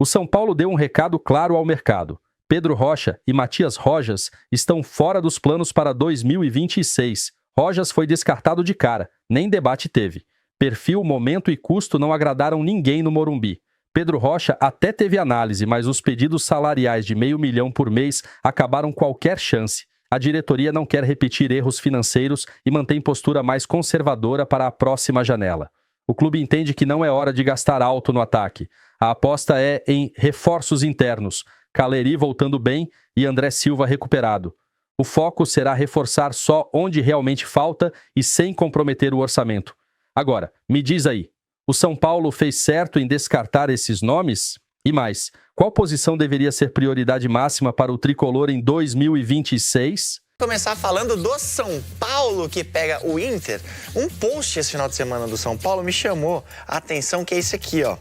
O São Paulo deu um recado claro ao mercado. Pedro Rocha e Matias Rojas estão fora dos planos para 2026. Rojas foi descartado de cara, nem debate teve. Perfil, momento e custo não agradaram ninguém no Morumbi. Pedro Rocha até teve análise, mas os pedidos salariais de R$500 mil por mês acabaram qualquer chance. A diretoria não quer repetir erros financeiros e mantém postura mais conservadora para a próxima janela. O clube entende que não é hora de gastar alto no ataque. A aposta é em reforços internos, Caleri voltando bem e André Silva recuperado. O foco será reforçar só onde realmente falta e sem comprometer o orçamento. Agora, me diz aí, o São Paulo fez certo em descartar esses nomes? E mais, qual posição deveria ser prioridade máxima para o tricolor em 2026? Começar falando do São Paulo, que pega o Inter. Um post esse final de semana do São Paulo me chamou a atenção, que é esse aqui, ó.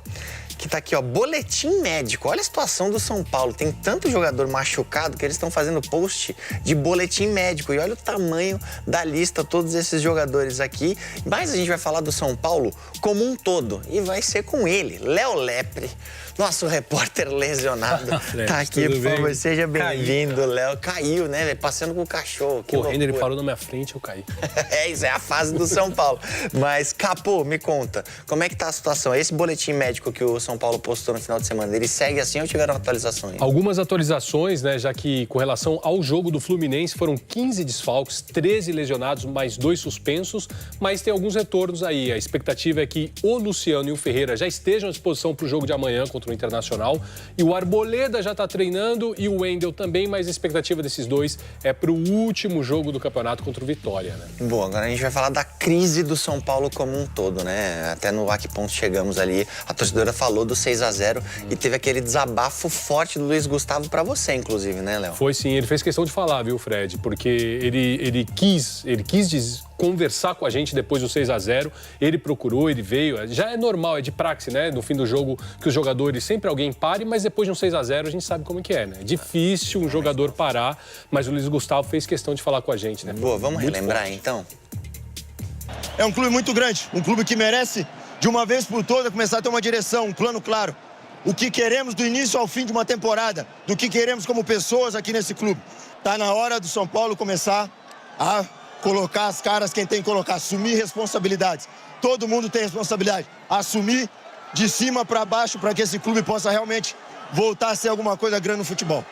Que tá aqui, ó, boletim médico. Olha a situação do São Paulo. Tem tanto jogador machucado que eles estão fazendo post de boletim médico. E olha o tamanho da lista, todos esses jogadores aqui. Mas a gente vai falar do São Paulo como um todo. E vai ser com ele, Léo Lepre, nosso repórter lesionado. Tá aqui, por favor, seja bem-vindo, Léo. Caiu, né? Passeando com o cachorro. Correndo, ele parou na minha frente, eu caí. Isso é a fase do São Paulo. Mas, Capô, me conta, como é que tá a situação? Esse boletim médico que o São Paulo postou no final de semana, ele segue assim ou tiveram atualizações? Algumas atualizações, né, já que com relação ao jogo do Fluminense foram 15 desfalques, 13 lesionados, mais 2 suspensos, mas tem alguns retornos aí. A expectativa é que o Luciano e o Ferreira já estejam à disposição para o jogo de amanhã contra o Internacional, e o Arboleda já está treinando e o Wendel também, mas a expectativa desses dois é para o último jogo do campeonato contra o Vitória, né? Bom, agora a gente vai falar da crise do São Paulo como um todo, né? Até no A Que Ponto chegamos ali, a torcedora falou do 6-0 e teve aquele desabafo forte do Luiz Gustavo para você, inclusive, né, Léo? Foi sim, ele fez questão de falar, viu, Fred? Porque ele quis conversar com a gente depois do 6-0, ele procurou, ele veio, já é normal, é de praxe, né, no fim do jogo, que os jogadores, sempre alguém pare, mas depois de um 6-0 a gente sabe como que é, né? É difícil um jogador parar, mas o Luiz Gustavo fez questão de falar com a gente, né? Boa, vamos muito relembrar forte. então? É um clube muito grande, um clube que merece, de uma vez por todas, começar a ter uma direção, um plano claro. O que queremos do início ao fim de uma temporada, do que queremos como pessoas aqui nesse clube. Tá na hora do São Paulo começar a colocar as caras quem tem que colocar, assumir responsabilidades. Todo mundo tem responsabilidade. Assumir de cima para baixo para que esse clube possa realmente voltar a ser alguma coisa grande no futebol.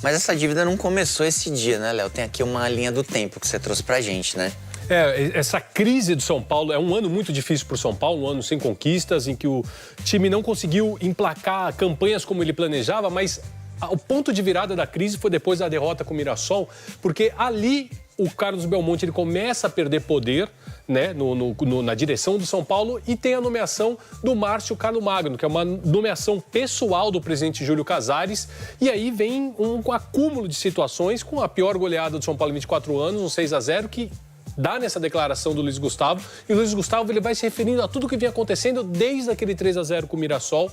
Mas essa dívida não começou esse dia, né, Léo? Tem aqui uma linha do tempo que você trouxe pra gente, né? Essa crise do São Paulo é um ano muito difícil para o São Paulo, um ano sem conquistas, em que o time não conseguiu emplacar campanhas como ele planejava, mas o ponto de virada da crise foi depois da derrota com o Mirassol, porque ali o Carlos Belmonte ele começa a perder poder, né, na direção do São Paulo, e tem a nomeação do Márcio Carlomagno, que é uma nomeação pessoal do presidente Júlio Casares, e aí vem um acúmulo de situações com a pior goleada do São Paulo em 24 anos, um 6-0, que dá nessa declaração do Luiz Gustavo, e o Luiz Gustavo ele vai se referindo a tudo que vinha acontecendo desde aquele 3-0 com o Mirassol,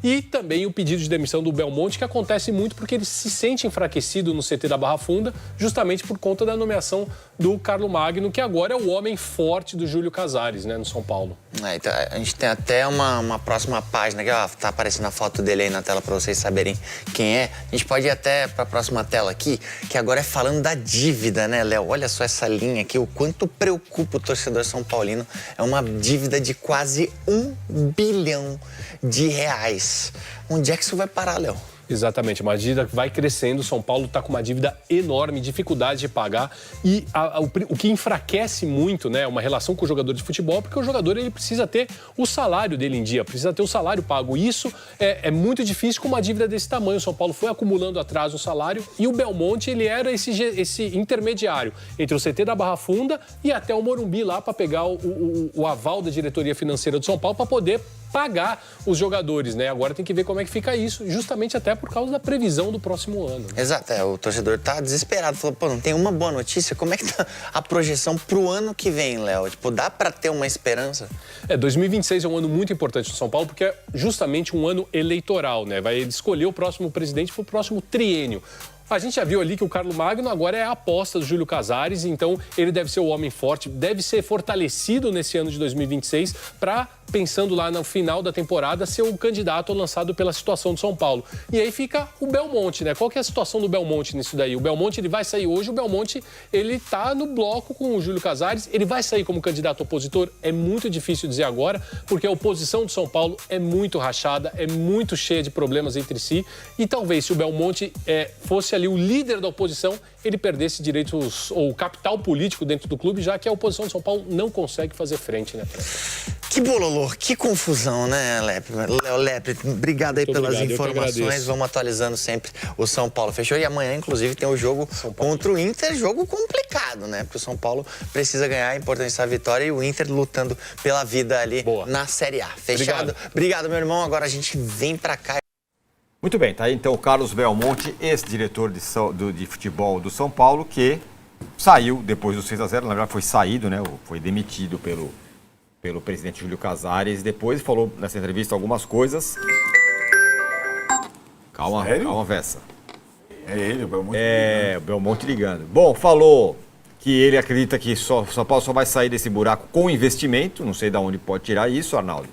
e também o pedido de demissão do Belmonte, que acontece muito porque ele se sente enfraquecido no CT da Barra Funda, justamente por conta da nomeação do Carlomagno, que agora é o homem forte do Júlio Casares, né, no São Paulo. Então, a gente tem até uma próxima página, que ó, tá aparecendo a foto dele aí na tela para vocês saberem quem é. A gente pode ir até para a próxima tela aqui, que agora é falando da dívida, né, Léo? Olha só essa linha aqui, o quanto preocupa o torcedor são paulino. É uma dívida de quase R$1 bilhão. Onde é que isso vai parar, Léo? Exatamente, uma dívida que vai crescendo, o São Paulo está com uma dívida enorme, dificuldade de pagar, e o que enfraquece muito, né, uma relação com o jogador de futebol, porque o jogador ele precisa ter o salário dele em dia, precisa ter o salário pago. Isso é muito difícil com uma dívida desse tamanho. O São Paulo foi acumulando atraso no salário, e o Belmonte ele era esse intermediário entre o CT da Barra Funda e até o Morumbi lá para pegar o aval da diretoria financeira do São Paulo para poder pagar os jogadores, né? Agora tem que ver como é que fica isso, justamente até por causa da previsão do próximo ano. Né? Exato, o torcedor tá desesperado, falou, pô, não tem uma boa notícia? Como é que tá a projeção pro ano que vem, Léo? Tipo, dá para ter uma esperança? 2026 é um ano muito importante no São Paulo, porque é justamente um ano eleitoral, né? Vai escolher o próximo presidente pro próximo triênio. A gente já viu ali que o Carlos Magno agora é a aposta do Júlio Casares, então ele deve ser o homem forte, deve ser fortalecido nesse ano de 2026 para, pensando lá no final da temporada, ser o candidato lançado pela situação do São Paulo. E aí fica o Belmonte, né? Qual que é a situação do Belmonte nisso daí? O Belmonte, ele vai sair hoje, o Belmonte, ele tá no bloco com o Júlio Casares, ele vai sair como candidato opositor? É muito difícil dizer agora, porque a oposição do São Paulo é muito rachada, é muito cheia de problemas entre si, e talvez se o Belmonte fosse ali o líder da oposição, ele perdesse direitos ou capital político dentro do clube, já que a oposição de São Paulo não consegue fazer frente, né, Fred? Que bololô, que confusão, né, Léo Lepre? Obrigado aí pelas informações. Vamos atualizando sempre o São Paulo. Fechou? E amanhã, inclusive, tem o jogo contra o Inter. Jogo complicado, né? Porque o São Paulo precisa ganhar, é importante essa vitória. E o Inter lutando pela vida ali na Série A. Fechado? Obrigado, meu irmão. Agora a gente vem pra cá. Muito bem, tá aí então o Carlos Belmonte, ex-diretor de futebol do São Paulo, que saiu depois do 6-0, na verdade foi saído, né? Foi demitido pelo presidente Júlio Casares. Depois falou nessa entrevista algumas coisas. Calma, Vessa. É ele, o Belmonte ligando. O Belmonte ligando. Bom, falou que ele acredita que São Paulo só vai sair desse buraco com investimento. Não sei de onde pode tirar isso, Arnaldo.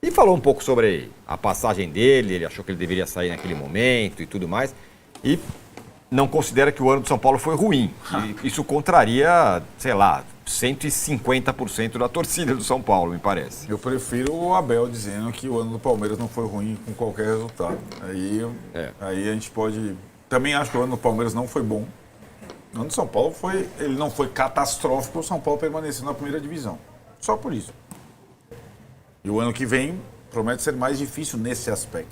E falou um pouco sobre a passagem dele, ele achou que ele deveria sair naquele momento e tudo mais. E não considera que o ano do São Paulo foi ruim. E isso contraria, sei lá, 150% da torcida do São Paulo, me parece. Eu prefiro o Abel dizendo que o ano do Palmeiras não foi ruim com qualquer resultado. Aí a gente pode... Também acho que o ano do Palmeiras não foi bom. O ano do São Paulo ele não foi catastrófico, o São Paulo permaneceu na primeira divisão. Só por isso. E o ano que vem promete ser mais difícil nesse aspecto.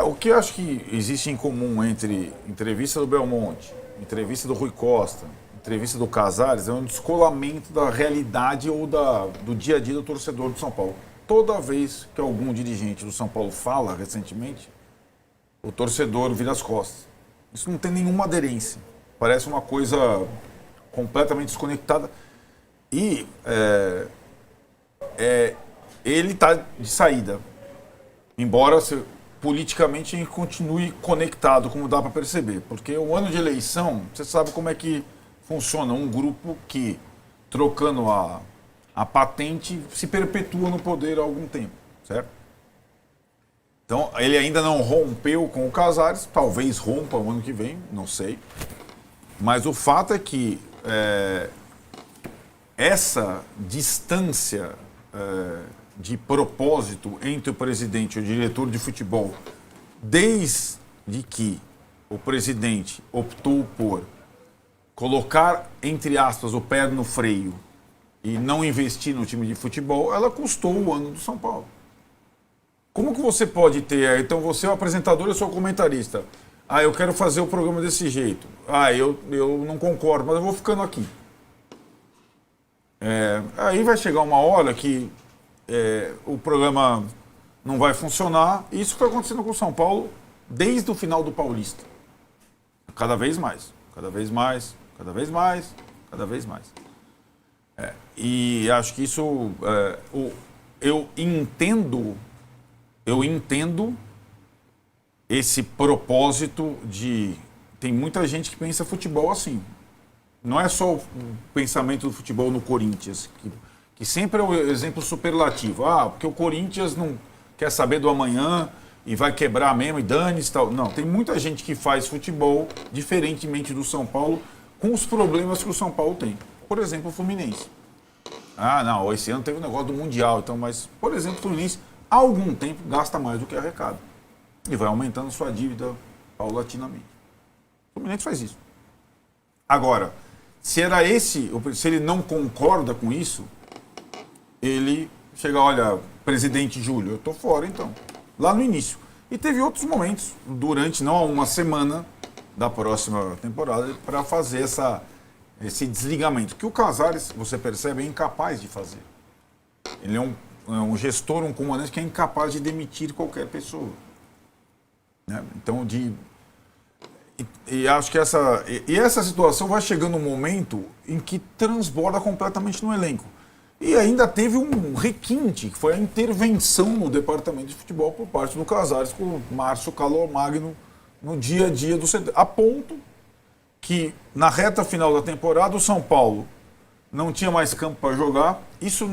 O que eu acho que existe em comum entre entrevista do Belmonte, entrevista do Rui Costa, entrevista do Casares, é um descolamento da realidade ou do dia a dia do torcedor do São Paulo. Toda vez que algum dirigente do São Paulo fala recentemente, o torcedor vira as costas. Isso não tem nenhuma aderência. Parece uma coisa completamente desconectada. E ele está de saída. Embora politicamente a gente continue conectado, como dá para perceber. Porque o ano de eleição, você sabe como é que funciona. Um grupo que, trocando a patente, se perpetua no poder há algum tempo, certo? Então, ele ainda não rompeu com o Casares, talvez rompa o ano que vem, não sei. Mas o fato é que essa distância de propósito entre o presidente e o diretor de futebol, desde que o presidente optou por colocar, entre aspas, o pé no freio e não investir no time de futebol, ela custou o ano do São Paulo. Como que você pode ter... Então você é o apresentador, eu sou o comentarista. Eu quero fazer o programa desse jeito. Eu não concordo, mas eu vou ficando aqui. Aí vai chegar uma hora que o programa não vai funcionar. E isso foi acontecendo com o São Paulo desde o final do Paulista. Cada vez mais, cada vez mais, cada vez mais, cada vez mais. E acho que isso... eu entendo esse propósito de... Tem muita gente que pensa futebol assim. Não é só o pensamento do futebol no Corinthians, que sempre é o exemplo superlativo. Porque o Corinthians não quer saber do amanhã e vai quebrar mesmo e dane-se e tal. Não, tem muita gente que faz futebol, diferentemente do São Paulo, com os problemas que o São Paulo tem. Por exemplo, o Fluminense. Não, esse ano teve um negócio do Mundial, então, mas, por exemplo, o Fluminense, há algum tempo, gasta mais do que arrecada. E vai aumentando sua dívida paulatinamente. O Fluminense faz isso. Agora, se ele não concorda com isso, ele chega, olha, presidente Júlio, eu tô fora então. Lá no início. E teve outros momentos, durante, não há uma semana da próxima temporada, para fazer esse desligamento. Que o Casares, você percebe, é incapaz de fazer. Ele é um gestor, um comandante que é incapaz de demitir qualquer pessoa. Né? Então, acho que essa situação vai chegando um momento em que transborda completamente no elenco. E ainda teve um requinte, que foi a intervenção no departamento de futebol por parte do Casares com o Márcio Calor Magno no dia a dia do CT. A ponto que, na reta final da temporada, o São Paulo não tinha mais campo para jogar. Isso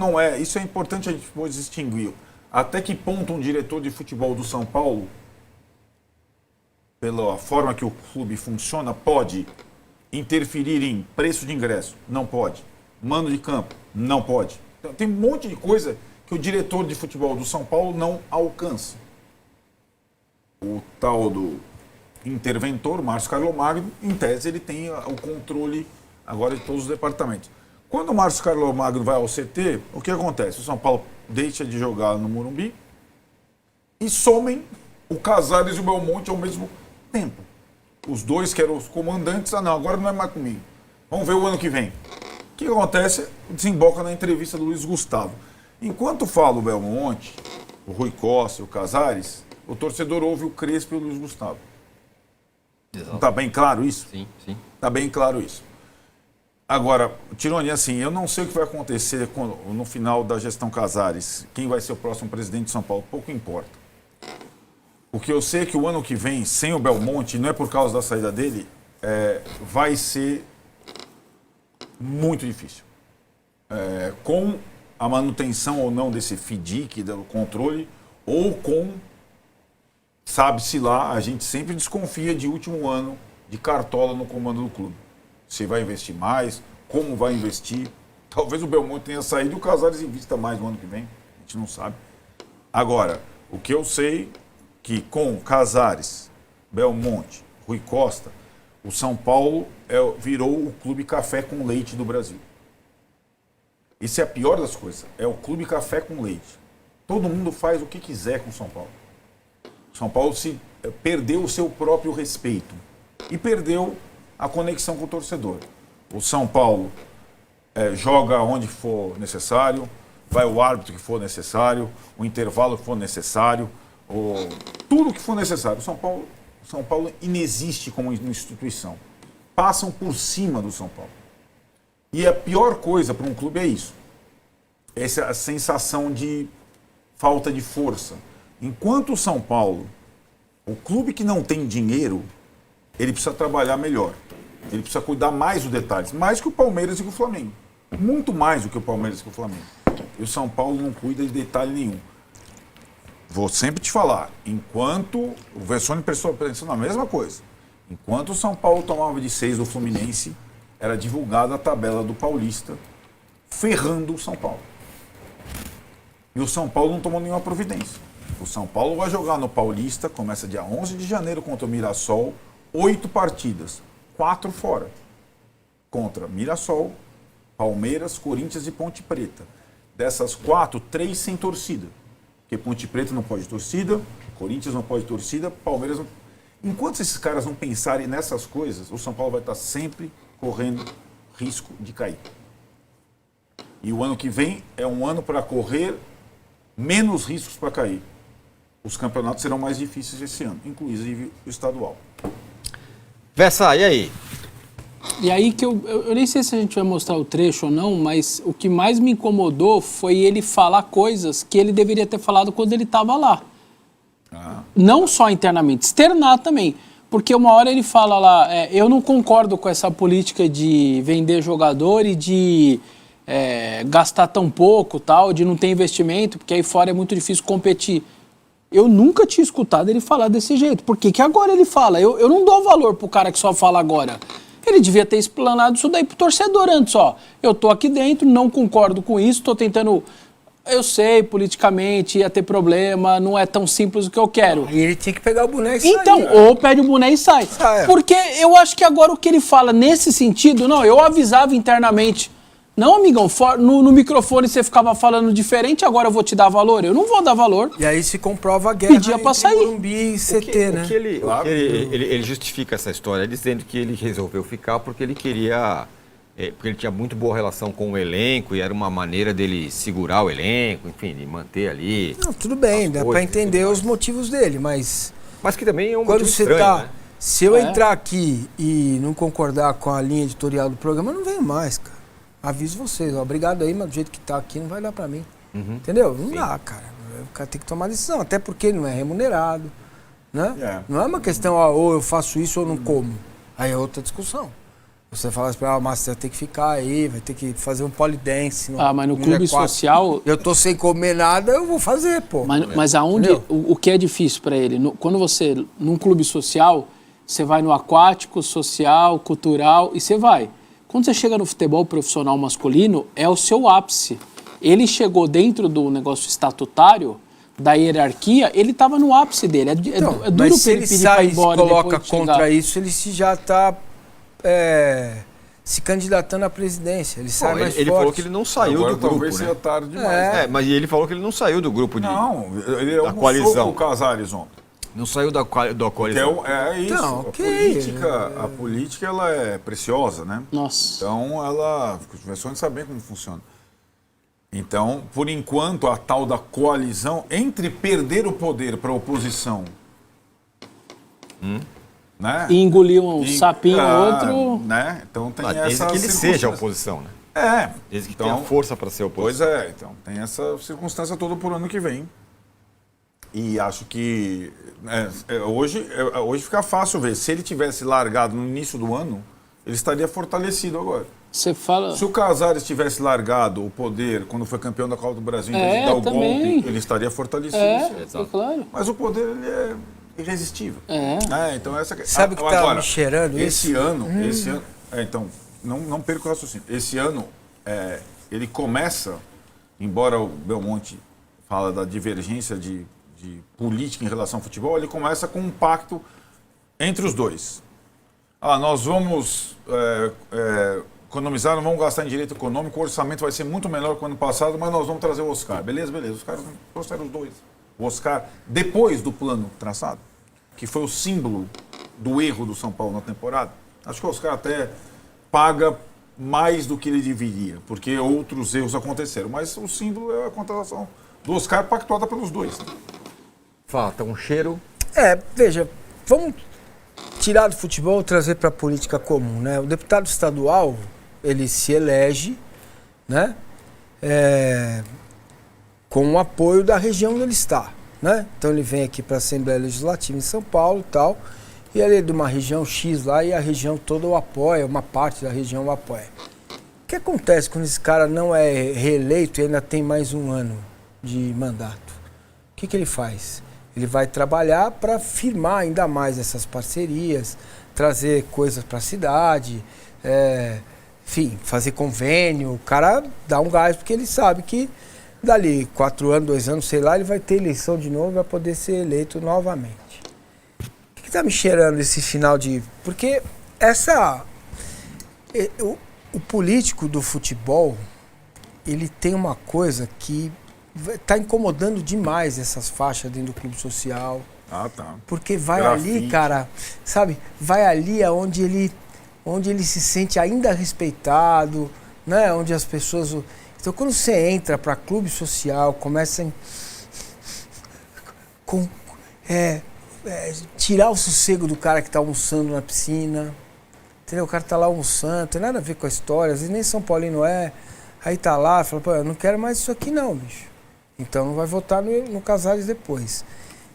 é importante a gente depois distinguir. Até que ponto um diretor de futebol do São Paulo, pela forma que o clube funciona, pode interferir em preço de ingresso? Não pode. Mando de campo? Não pode. Então, tem um monte de coisa que o diretor de futebol do São Paulo não alcança. O tal do interventor, Márcio Carlos Magno, em tese ele tem o controle agora de todos os departamentos. Quando o Márcio Carlos Magno vai ao CT, o que acontece? O São Paulo deixa de jogar no Morumbi e somem o Casares e o Belmonte ao mesmo tempo. Os dois que eram os comandantes, não, agora não é mais comigo. Vamos ver o ano que vem. O que acontece? Desemboca na entrevista do Luiz Gustavo. Enquanto fala o Belmonte, o Rui Costa e o Casares, o torcedor ouve o Crespo e o Luiz Gustavo. Não está bem claro isso? Sim. Está bem claro isso. Agora, Tironi, assim, eu não sei o que vai acontecer no final da gestão Casares. Quem vai ser o próximo presidente de São Paulo, pouco importa. O que eu sei é que o ano que vem, sem o Belmonte, não é por causa da saída dele, vai ser muito difícil. Com a manutenção ou não desse FDIC, do controle, ou com, sabe-se lá, a gente sempre desconfia de último ano de Cartola no comando do clube. Se vai investir mais, como vai investir. Talvez o Belmonte tenha saído e o Casares invista mais no ano que vem. A gente não sabe. Agora, o que eu sei que com Casares, Belmonte, Rui Costa, o São Paulo virou o clube café com leite do Brasil. Isso é a pior das coisas. É o clube café com leite. Todo mundo faz o que quiser com o São Paulo. O São Paulo perdeu o seu próprio respeito e perdeu a conexão com o torcedor. O São Paulo joga onde for necessário, vai o árbitro que for necessário, o intervalo que for necessário, tudo que for necessário. O São Paulo inexiste como instituição. Passam por cima do São Paulo. E a pior coisa para um clube é isso. Essa sensação de falta de força. Enquanto o São Paulo, o clube que não tem dinheiro, ele precisa trabalhar melhor. Ele precisa cuidar mais dos detalhes. Mais que o Palmeiras e que o Flamengo. Muito mais do que o Palmeiras e que o Flamengo. E o São Paulo não cuida de detalhe nenhum. Vou sempre te falar. Enquanto o Vessone pensou na mesma coisa. Enquanto o São Paulo tomava de 6 do Fluminense, era divulgada a tabela do Paulista, ferrando o São Paulo. E o São Paulo não tomou nenhuma providência. O São Paulo vai jogar no Paulista, começa dia 11 de janeiro contra o Mirassol, 8 partidas, 4 fora. Contra Mirassol, Palmeiras, Corinthians e Ponte Preta. Dessas 4, 3 sem torcida. Porque Ponte Preta não pode torcida, Corinthians não pode torcida, Palmeiras não... Enquanto esses caras não pensarem nessas coisas, o São Paulo vai estar sempre correndo risco de cair. E o ano que vem é um ano para correr menos riscos para cair. Os campeonatos serão mais difíceis esse ano, inclusive o estadual. Vessa, e aí? E aí que eu nem sei se a gente vai mostrar o trecho ou não, mas o que mais me incomodou foi ele falar coisas que ele deveria ter falado quando ele estava lá. Não só internamente, externar também. Porque uma hora ele fala lá, eu não concordo com essa política de vender jogador e de gastar tão pouco, tal, de não ter investimento, porque aí fora é muito difícil competir. Eu nunca tinha escutado ele falar desse jeito. Por que agora ele fala? Eu não dou valor pro cara que só fala agora. Ele devia ter explanado isso daí pro torcedor antes, ó. Eu tô aqui dentro, não concordo com isso, tô tentando... Eu sei, politicamente ia ter problema, não é tão simples o que eu quero. E ele tinha que pegar o boné e sair. Então, ou pede o boné e sai. Porque eu acho que agora o que ele fala nesse sentido, não, eu avisava internamente. Não, amigão, no microfone você ficava falando diferente, agora eu vou te dar valor. Eu não vou dar valor. E aí se comprova a guerra Pedia pra sair. Morumbi e CT, né? Ele justifica essa história dizendo que ele resolveu ficar porque ele queria... porque ele tinha muito boa relação com o elenco e era uma maneira dele segurar o elenco, enfim, de manter ali... Não, tudo bem, dá pra entender os motivos dele, mas... Mas que também é um quando motivo você estranho, tá... né? Se eu entrar aqui e não concordar com a linha editorial do programa, eu não venho mais, cara. Aviso vocês, ó, obrigado aí, mas do jeito que tá aqui não vai dar pra mim. Entendeu? Não dá, cara. O cara tem que tomar decisão, até porque ele não é remunerado. Né? É. Não é uma questão, ou eu faço isso ou não como. Aí é outra discussão. Você fala assim, Márcio, você vai ter que ficar aí, vai ter que fazer um polidense. Mas no clube social... Eu tô sem comer nada, eu vou fazer, pô. Mas aonde... O que é difícil para ele? Quando você, num clube social, você vai no aquático, social, cultural, e você vai. Quando você chega no futebol profissional masculino, é o seu ápice. Ele chegou dentro do negócio estatutário, da hierarquia, ele estava no ápice dele. Então, é duro para ele pedir para ir embora. Se coloca de contra isso, ele já está se candidatando à presidência. Ele sai mais ele forte. falou que ele não saiu Agora, do grupo, talvez seja tarde demais. Mas ele falou que ele não saiu do grupo Não, ele da coalizão. o Casares ontem. Não saiu da coalizão. É isso. Então, A política ela é preciosa, né? Nossa. Então, ela... As pessoas sabem como funciona. Então, por enquanto, a tal da coalizão, entre perder o poder para a oposição, né? E engolir um sapinho, outro... Né? Então, tem Desde essa que ele seja oposição, né? Desde que tenha força para ser oposição. Pois é, então, tem essa circunstância toda por ano que vem. E acho que hoje fica fácil ver. Se ele tivesse largado no início do ano, ele estaria fortalecido agora. Você fala... Se o Casares tivesse largado o poder quando foi campeão da Copa do Brasil, em vez de dar o golpe, ele estaria fortalecido. Claro. Mas o poder, ele é irresistível. Então essa... Sabe o que tá me cheirando esse ano... então, não perca o raciocínio. Esse ano, ele começa, embora o Belmonte fala da divergência de política em relação ao futebol, ele começa com um pacto entre os dois. Nós vamos economizar, não vamos gastar em direito econômico, o orçamento vai ser muito melhor que o ano passado, mas nós vamos trazer o Oscar. Beleza. Os caras trouxeram os dois. O Oscar, depois do plano traçado, que foi o símbolo do erro do São Paulo na temporada, acho que o Oscar até paga mais do que ele deveria, porque outros erros aconteceram. Mas o símbolo é a contratação do Oscar pactuada pelos dois. Falta um cheiro. Veja, vamos tirar do futebol e trazer para a política comum, né? O deputado estadual, ele se elege, né? Com o apoio da região onde ele está, né? Então ele vem aqui para a Assembleia Legislativa em São Paulo e tal, e ele é de uma região X lá e a região toda o apoia, uma parte da região o apoia. O que acontece quando esse cara não é reeleito e ainda tem mais um ano de mandato? O que ele faz? Ele vai trabalhar para firmar ainda mais essas parcerias, trazer coisas para a cidade, enfim, fazer convênio. O cara dá um gás porque ele sabe que dali 4 anos, 2 anos, sei lá, ele vai ter eleição de novo e vai poder ser eleito novamente. O que está me cheirando esse final de... Porque o político do futebol, ele tem uma coisa que está incomodando demais essas faixas dentro do clube social. Tá. Porque vai ali, cara, sabe? Vai ali onde ele se sente ainda respeitado, né? Onde as pessoas... Então, quando você entra para clube social, começa tirar o sossego do cara que está almoçando na piscina. Entendeu? O cara está lá almoçando, não tem nada a ver com a história, às vezes nem São Paulino é. Aí tá lá, fala, eu não quero mais isso aqui não, bicho. Então não vai votar no Casares depois.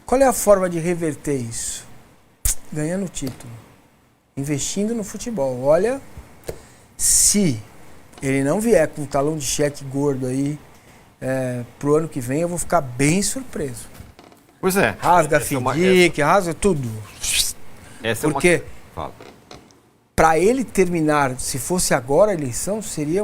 Qual é a forma de reverter isso? Ganhando o título. Investindo no futebol. Olha, se ele não vier com um talão de cheque gordo aí pro ano que vem, eu vou ficar bem surpreso. Pois é. Rasga FDIC, rasga tudo. Porque para ele terminar, se fosse agora a eleição, seria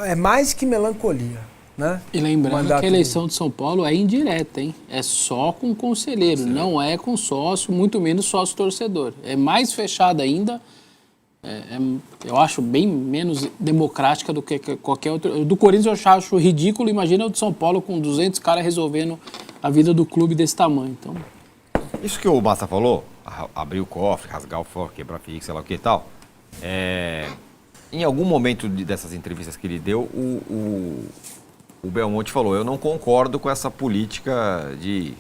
é mais que melancolia. Né? E lembrando que a eleição de São Paulo é indireta, hein? É só com conselheiro, não é com sócio, muito menos sócio torcedor. É mais fechada ainda, eu acho bem menos democrática do que qualquer outro. Do Corinthians eu acho ridículo, imagina o de São Paulo com 200 caras resolvendo a vida do clube desse tamanho. Então... Isso que o Massa falou, abrir o cofre, rasgar o cofre, quebrar FIX, sei lá o que e tal, em algum momento dessas entrevistas que ele deu, o Belmonte falou, eu não concordo com essa política de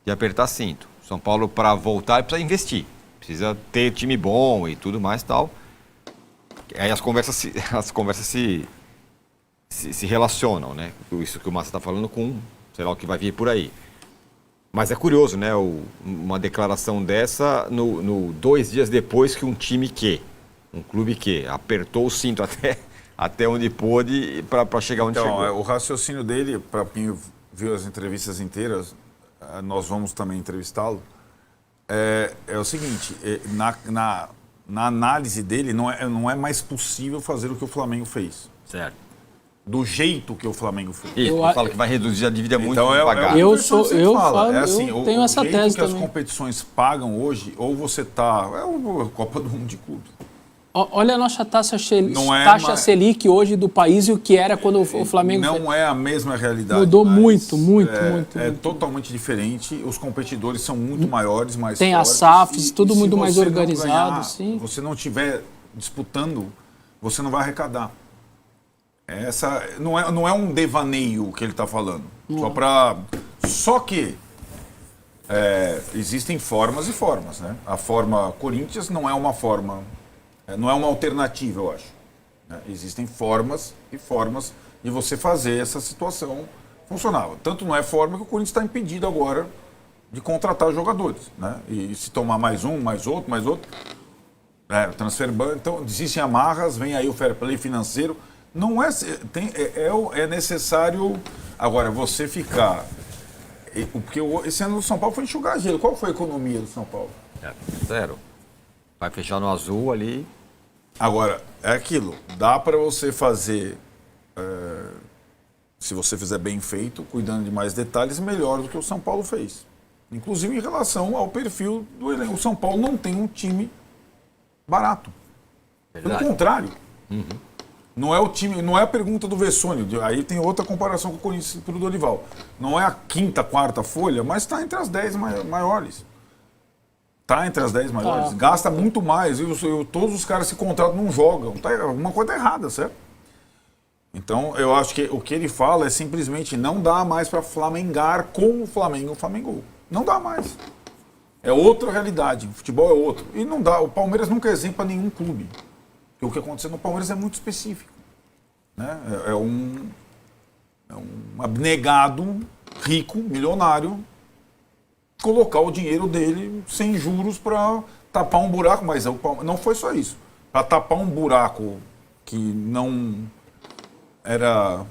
apertar cinto. São Paulo, para voltar, precisa investir. Precisa ter time bom e tudo mais e tal. Aí as conversas se relacionam, né? Isso que o Massa está falando com, sei lá, o que vai vir por aí. Mas é curioso, né? Uma declaração dessa no 2 dias depois que um clube que apertou o cinto até onde pôde para chegar onde chegou. Então, o raciocínio dele, para quem viu as entrevistas inteiras, nós vamos também entrevistá-lo, é o seguinte, na análise dele não é mais possível fazer o que o Flamengo fez. Certo. Do jeito que o Flamengo fez. Isso, ele fala que vai reduzir a dívida muito devagar. Eu tenho essa o jeito tese que também. as competições pagam hoje, ou você tá... É a Copa do Mundo de clubes. Olha a nossa taxa taxa Selic hoje do país e o que era quando o Flamengo... Não é a mesma realidade. Mudou muito. É totalmente diferente. Os competidores são muito maiores, mais tem fortes. As SAFs, tudo muito mais você não organizado. ganhar, Sim. você não estiver disputando, você não vai arrecadar. Não é um devaneio que ele está falando. Só que existem formas e formas, né? A forma Corinthians não é uma forma, não é uma alternativa, eu acho. Né? Existem formas e formas de você fazer essa situação funcionar. Tanto não é forma que o Corinthians está impedido agora de contratar jogadores, né? E se tomar mais um, mais outro, transfer ban, então existem amarras, vem aí o fair play financeiro. Não é necessário agora você ficar. Porque esse ano do São Paulo foi enxugar gelo. Qual foi a economia do São Paulo? 0. Vai fechar no azul ali. Agora, é aquilo. Dá para você fazer, se você fizer bem feito, cuidando de mais detalhes, melhor do que o São Paulo fez. Inclusive em relação ao perfil do elenco. O São Paulo não tem um time barato. Verdade. Pelo contrário. Não é o time, não é a pergunta do Vessônio. Aí tem outra comparação com o Corinthians para o Dorival. Não é a quinta, quarta folha, mas está entre as 10 maiores. Está entre as 10 maiores. Gasta muito mais. E todos os caras se contratam não jogam. Alguma coisa errada, certo? Então, eu acho que o que ele fala é simplesmente não dá mais para flamengar como o Flamengo flamengou. Não dá mais. É outra realidade. O futebol é outro. E não dá. O Palmeiras nunca é exemplo para nenhum clube. O que aconteceu no Palmeiras é muito específico. Né? É um abnegado, rico, milionário, colocar o dinheiro dele sem juros para tapar um buraco. Mas não foi só isso. Para tapar um buraco que não era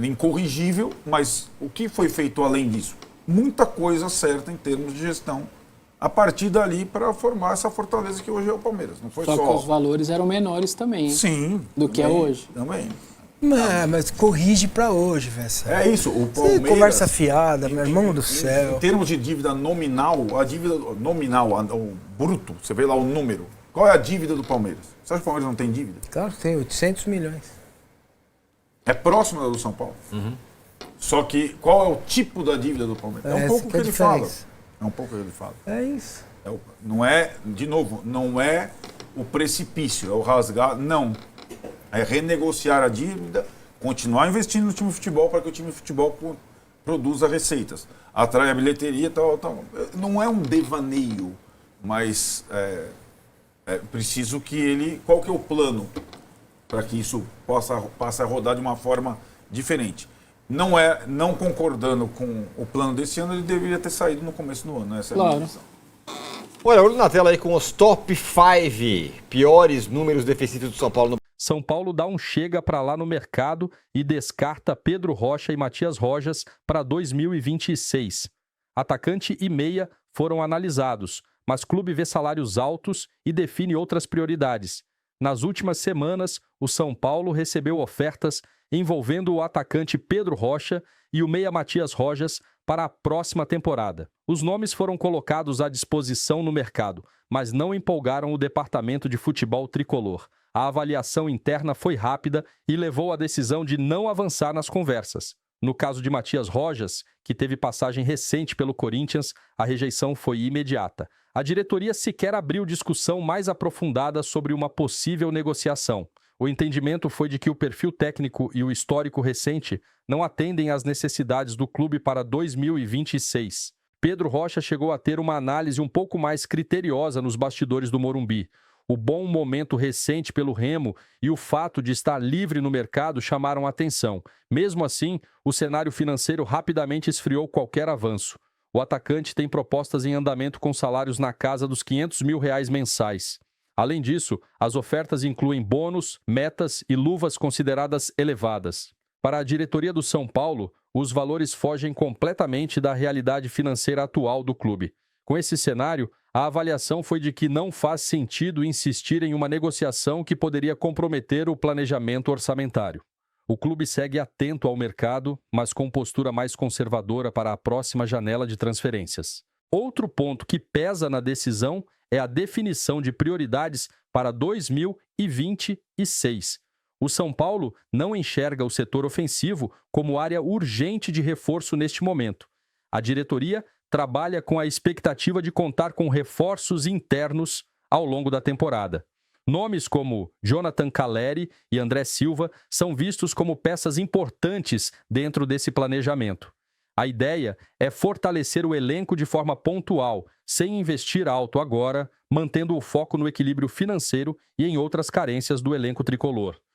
incorrigível, mas o que foi feito além disso? Muita coisa certa em termos de gestão. A partir dali para formar essa fortaleza que hoje é o Palmeiras. Não foi só que os valores eram menores também. Sim. Do que é hoje. Também. Mas corrige para hoje, velho. É isso. O Palmeiras, conversa fiada, meu irmão do céu. Em termos de dívida nominal, o bruto, você vê lá o número. Qual é a dívida do Palmeiras? Você acha que o Palmeiras não tem dívida? Claro que tem, 800 milhões. É próximo da do São Paulo. Só que qual é o tipo da dívida do Palmeiras? É um pouco o que ele fala. É um pouco o que ele fala. É isso. Não é, de novo, não é o precipício, é o rasgar, não. É renegociar a dívida, continuar investindo no time de futebol para que o time de futebol produza receitas, atraia a bilheteria e tal. Não é um devaneio, mas é preciso que ele... Qual que é o plano para que isso passe a rodar de uma forma diferente? Não concordando com o plano desse ano, ele deveria ter saído no começo do ano. Essa é a minha visão. Olha, olho na tela aí com os top 5 piores números defensivos do São Paulo. São Paulo dá um chega para lá no mercado e descarta Pedro Rocha e Matias Rojas para 2026. Atacante e meia foram analisados, mas clube vê salários altos e define outras prioridades. Nas últimas semanas, o São Paulo recebeu ofertas envolvendo o atacante Pedro Rocha e o meia Matias Rojas para a próxima temporada. Os nomes foram colocados à disposição no mercado, mas não empolgaram o departamento de futebol tricolor. A avaliação interna foi rápida e levou à decisão de não avançar nas conversas. No caso de Matias Rojas, que teve passagem recente pelo Corinthians, a rejeição foi imediata. A diretoria sequer abriu discussão mais aprofundada sobre uma possível negociação. O entendimento foi de que o perfil técnico e o histórico recente não atendem às necessidades do clube para 2026. Pedro Rocha chegou a ter uma análise um pouco mais criteriosa nos bastidores do Morumbi. O bom momento recente pelo Remo e o fato de estar livre no mercado chamaram atenção. Mesmo assim, o cenário financeiro rapidamente esfriou qualquer avanço. o atacante tem propostas em andamento com salários na casa dos R$500 mil mensais. Além disso, as ofertas incluem bônus, metas e luvas consideradas elevadas. Para a diretoria do São Paulo, os valores fogem completamente da realidade financeira atual do clube. Com esse cenário, a avaliação foi de que não faz sentido insistir em uma negociação que poderia comprometer o planejamento orçamentário. O clube segue atento ao mercado, mas com postura mais conservadora para a próxima janela de transferências. Outro ponto que pesa na decisão é a definição de prioridades para 2026. O São Paulo não enxerga o setor ofensivo como área urgente de reforço neste momento. A diretoria trabalha com a expectativa de contar com reforços internos ao longo da temporada. Nomes como Jonathan Calleri e André Silva são vistos como peças importantes dentro desse planejamento. A ideia é fortalecer o elenco de forma pontual, sem investir alto agora, mantendo o foco no equilíbrio financeiro e em outras carências do elenco tricolor.